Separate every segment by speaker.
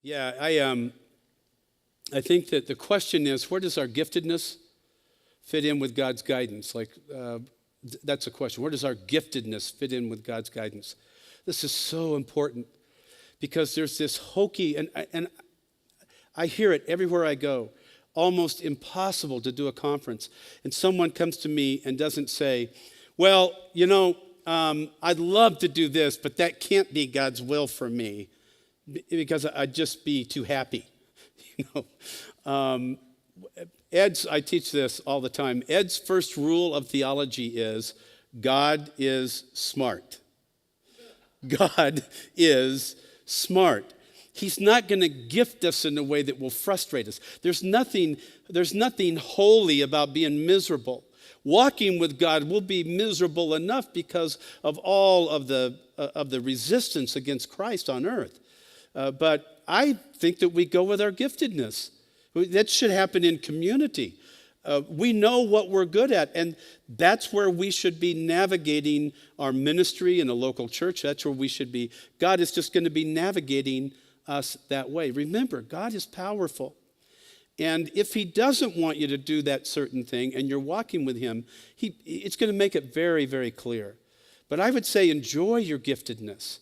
Speaker 1: Yeah, I think that the question is, where does our giftedness fit in with God's guidance? That's a question. Where does our giftedness fit in with God's guidance? This is so important because there's this hokey, and I hear it everywhere I go, almost impossible to do a conference. And someone comes to me and doesn't say, well, I'd love to do this, but that can't be God's will for me because I'd just be too happy. I teach this all the time. Ed's first rule of theology is God is smart. God is smart. He's not going to gift us in a way that will frustrate us. There's nothing holy about being miserable. Walking with God will be miserable enough because of all of the resistance against Christ on earth. But I think that we go with our giftedness. That should happen in community. We know what we're good at, and that's where we should be navigating our ministry in a local church. That's where we should be. God is just going to be navigating us that way. Remember, God is powerful. And if he doesn't want you to do that certain thing and you're walking with him, it's going to make it very, very clear. But I would say enjoy your giftedness.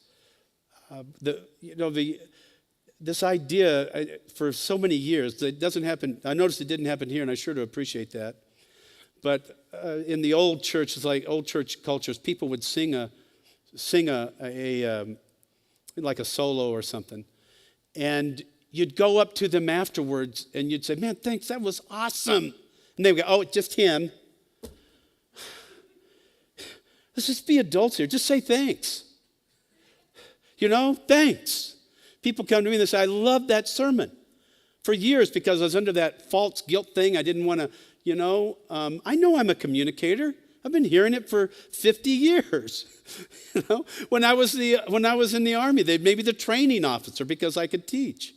Speaker 1: This idea for so many years, that doesn't happen. I noticed it didn't happen here, and I sure do appreciate that. But in the old churches, like old church cultures, people would sing like a solo or something, and you'd go up to them afterwards, and you'd say, "Man, thanks, that was awesome." And they would go, "Oh, it's just him." Let's just be adults here. Just say thanks. Thanks. People come to me and they say, "I love that sermon." For years, because I was under that false guilt thing, I didn't want to, I know I'm a communicator. I've been hearing it for 50 years. When I was in the Army, they made me the training officer because I could teach.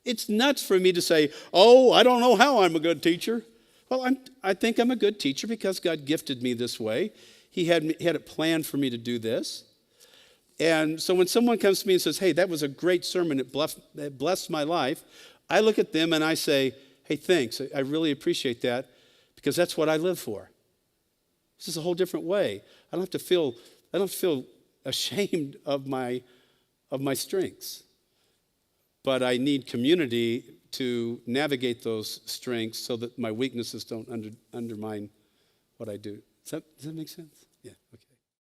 Speaker 1: It's nuts for me to say, "Oh, I don't know how I'm a good teacher." Well, I think I'm a good teacher because God gifted me this way. He had it planned for me to do this. And so when someone comes to me and says, "Hey, that was a great sermon, it blessed my life," I look at them and I say, "Hey, thanks. I really appreciate that because that's what I live for." This is a whole different way. I don't feel ashamed of my strengths. But I need community to navigate those strengths so that my weaknesses don't undermine what I do. Does that make sense? Yeah, okay.